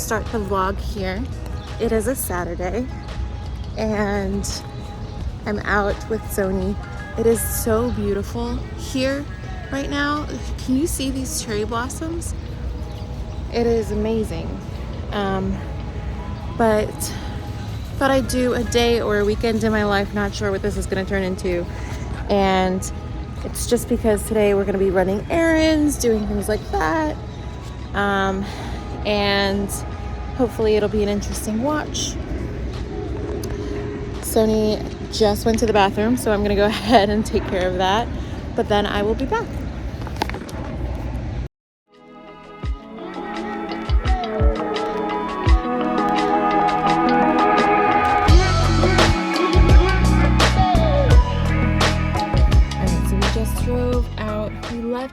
start the vlog here. It is a Saturday and I'm out with Sony. It is so beautiful here right now. Can you see these cherry blossoms? It is amazing. But thought I'd do a day or a weekend in my life. Not sure what this is going to turn into. And it's just because today we're going to be running errands, doing things like that. And hopefully it'll be an interesting watch. Sony just went to the bathroom, so I'm going to go ahead and take care of that. But then I will be back.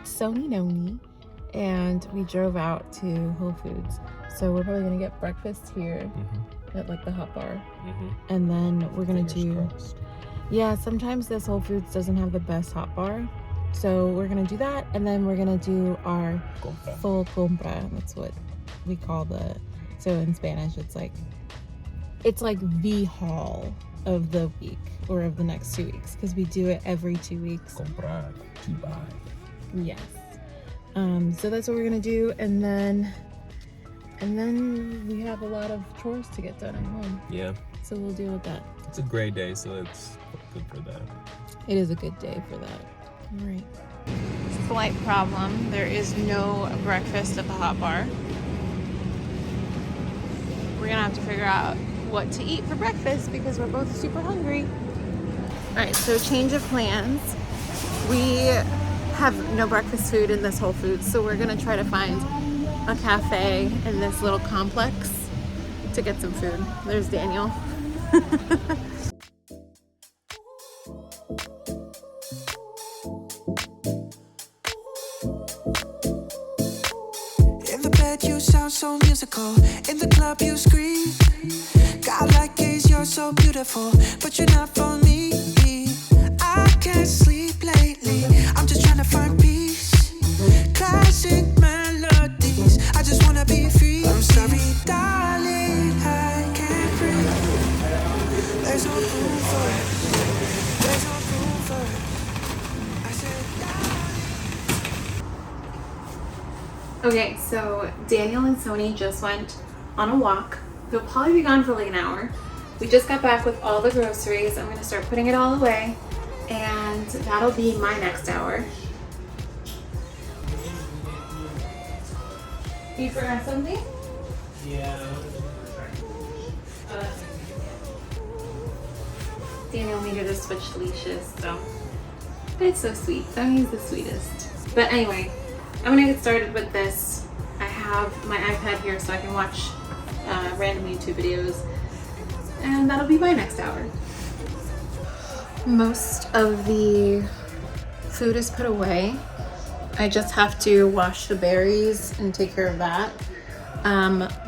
Sony Noni and we drove out to Whole Foods, so we're probably gonna get breakfast here at like the hot bar, and then we're gonna yeah, sometimes this Whole Foods doesn't have the best hot bar, so we're gonna do that, and then we're gonna do our full compra. That's what we call so in Spanish it's like the haul of the week or of the next 2 weeks, because we do it every 2 weeks. Comprar, to buy. Yes. So that's what we're gonna do, and then we have a lot of chores to get done at home. Yeah. So we'll deal with that. It's a great day, so it's good for that. It is a good day for that. All right. Slight problem. There is no breakfast at the hot bar. We're gonna have to figure out what to eat for breakfast because we're both super hungry. All right, so change of plans. We have no breakfast food in this Whole Foods, so we're gonna try to find a cafe in this little complex to get some food. There's Daniel. In the bed you sound so musical, in the club you scream. God like gaze, you're so beautiful, but you're not for me. I can't sleep lately, I'm just trying to find peace. Classic melodies, I just wanna be free. I'm sorry, darling, I can't breathe. There's no room for it, there's no room for it. I said, darling. Okay, so Daniel and Sony just went on a walk. They'll probably be gone for like an hour. We just got back with all the groceries. I'm gonna start putting it all away, and that'll be my next hour. You forgot something? Yeah. Daniel needed to switch leashes, so it's so sweet. Sonny's the sweetest. But anyway, I'm gonna get started with this. I have my iPad here so I can watch random YouTube videos, and that'll be my next hour. Most of the food is put away. I just have to wash the berries and take care of that.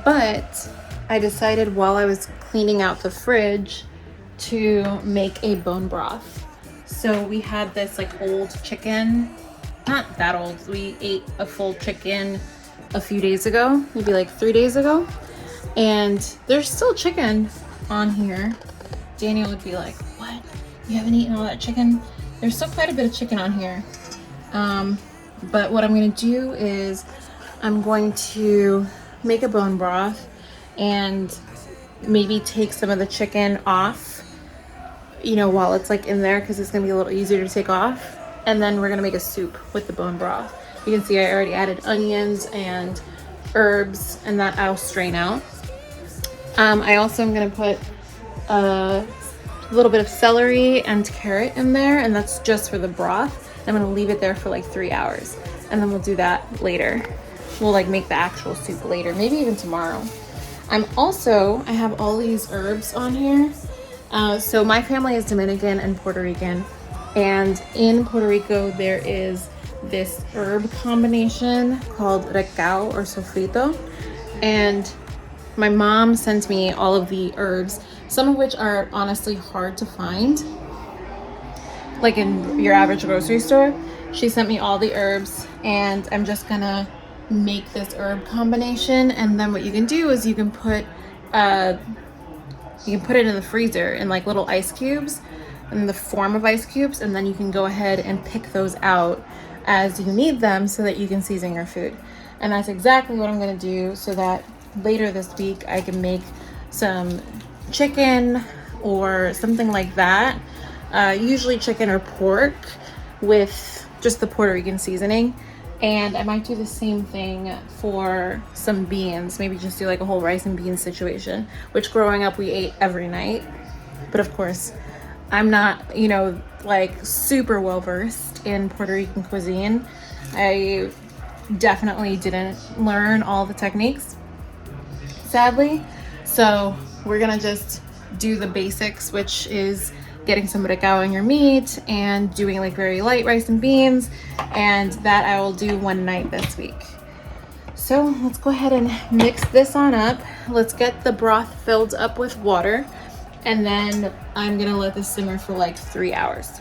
But I decided while I was cleaning out the fridge to make a bone broth. So we had this like old chicken, not that old. We ate a full chicken a few days ago, maybe like 3 days ago. And there's still chicken on here. Daniel would be like, what? You haven't eaten all that chicken? There's still quite a bit of chicken on here. But what I'm gonna do is I'm going to make a bone broth and maybe take some of the chicken off, you know, while it's like in there, because it's gonna be a little easier to take off. And then we're gonna make a soup with the bone broth. You can see I already added onions and herbs, and that I'll strain out. I also am gonna put a little bit of celery and carrot in there, and that's just for the broth. I'm gonna leave it there for like 3 hours, and then we'll do that later. We'll like make the actual soup later, maybe even tomorrow. I have all these herbs on here. So my family is Dominican and Puerto Rican, and in Puerto Rico there is this herb combination called recao or sofrito, and my mom sent me all of the herbs, some of which are honestly hard to find, like in your average grocery store. She sent me all the herbs, and I'm just gonna make this herb combination, and then what you can do is you can put it in the freezer in like little ice cubes, in the form of ice cubes, and then you can go ahead and pick those out as you need them so that you can season your food. And that's exactly what I'm going to do, so that later this week I can make some chicken or something like that, usually chicken or pork with just the Puerto Rican seasoning. And I might do the same thing for some beans, maybe just do like a whole rice and beans situation, which growing up we ate every night. But of course, I'm not, you know, like super well versed in Puerto Rican cuisine. I definitely didn't learn all the techniques, sadly. So we're gonna just do the basics, which is getting some recao in your meat and doing like very light rice and beans, and that I will do one night this week. So let's go ahead and mix this on up. Let's get the broth filled up with water, and then I'm gonna let this simmer for like 3 hours.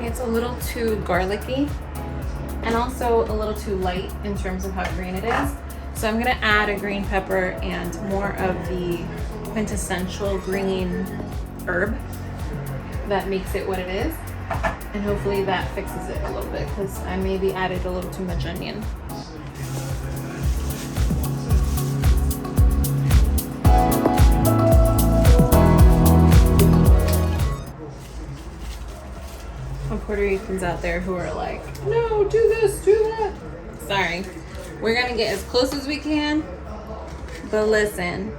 It's a little too garlicky and also a little too light in terms of how green it is. So I'm gonna add a green pepper and more of the quintessential green herb that makes it what it is. And hopefully that fixes it a little bit, because I maybe added a little too much onion. Puerto Ricans out there who are like, no, do this, do that. Sorry, we're gonna get as close as we can, but listen,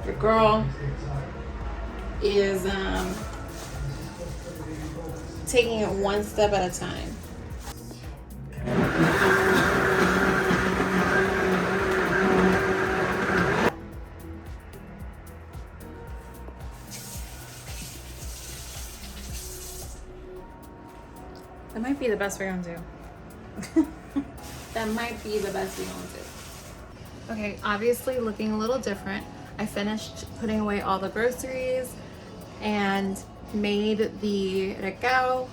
the girl is taking it one step at a time. That might be the best we're gonna do. That might be the best we're gonna do. Okay, obviously looking a little different. I finished putting away all the groceries and made the recao,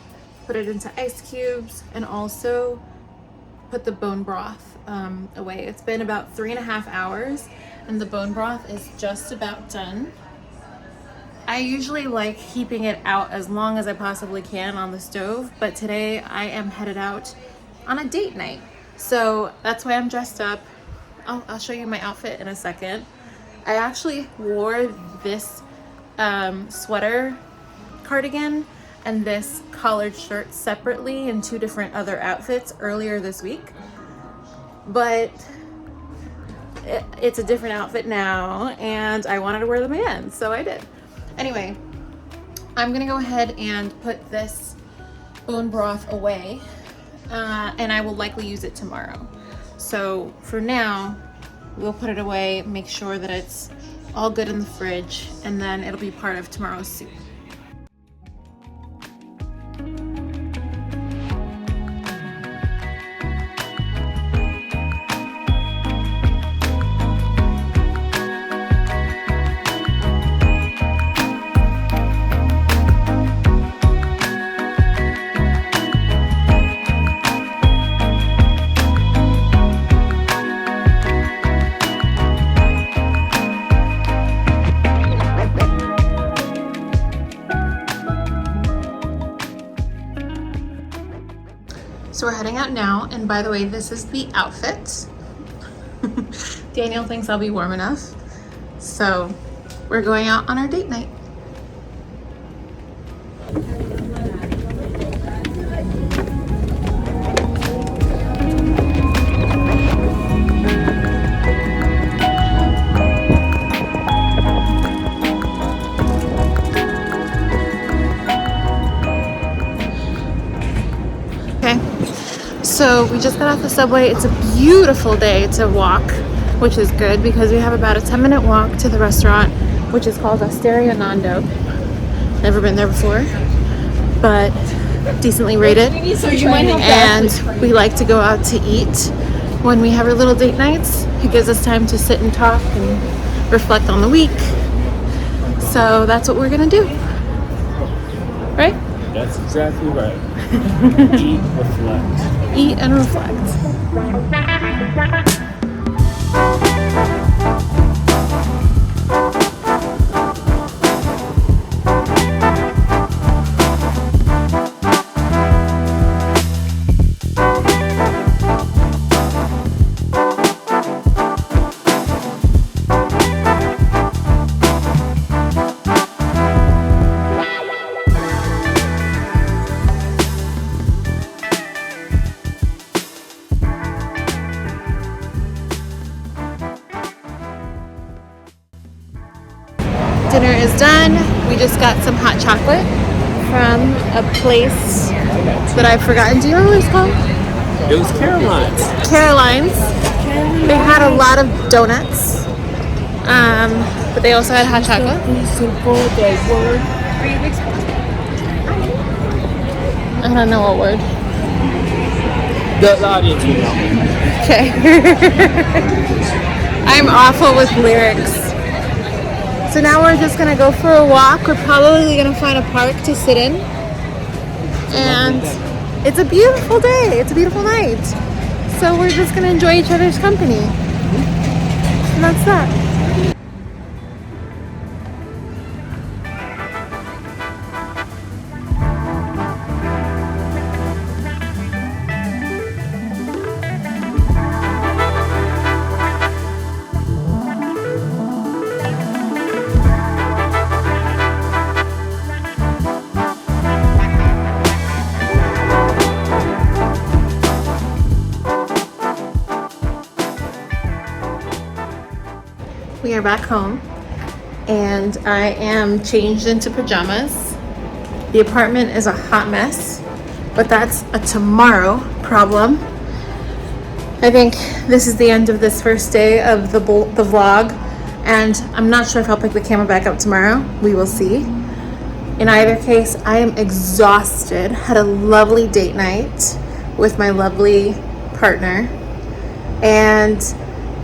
put it into ice cubes, and also put the bone broth away. It's been about 3.5 hours and the bone broth is just about done. I usually like keeping it out as long as I possibly can on the stove, but today I am headed out on a date night. So that's why I'm dressed up. I'll show you my outfit in a second. I actually wore this sweater cardigan and this collared shirt separately in 2 different other outfits earlier this week. But it's a different outfit now and I wanted to wear them again, so I did. Anyway, I'm gonna go ahead and put this bone broth away and I will likely use it tomorrow. So for now, we'll put it away, make sure that it's all good in the fridge, and then it'll be part of tomorrow's soup. So we're heading out now, and by the way, this is the outfit. Daniel thinks I'll be warm enough. So we're going out on our date night. So we just got off the subway. It's a beautiful day to walk, which is good because we have about a 10-minute walk to the restaurant, which is called Osteria Nando. Never been there before, but decently rated. And we like to go out to eat when we have our little date nights. It gives us time to sit and talk and reflect on the week. So that's what we're gonna do, right? That's exactly right. Eat, reflect. Eat and reflect. Dinner is done. We just got some hot chocolate from a place that I've forgotten. Do you remember what it's called? It was Caroline's. Caroline's. They had a lot of donuts, but they also had hot chocolate. I don't know what word. The audience will know. Okay. I'm awful with lyrics. So now we're just gonna go for a walk. We're probably gonna find a park to sit in. And it's a beautiful day. It's a beautiful night. So we're just gonna enjoy each other's company. And that's that. We are back home and I am changed into pajamas. The apartment is a hot mess, but that's a tomorrow problem. I think this is the end of this first day of the vlog, and I'm not sure if I'll pick the camera back up tomorrow. We will see. In either case, I am exhausted. Had a lovely date night with my lovely partner, and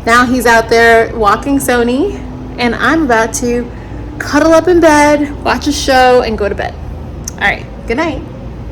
now he's out there walking Sony, and I'm about to cuddle up in bed, watch a show, and go to bed. All right, good night.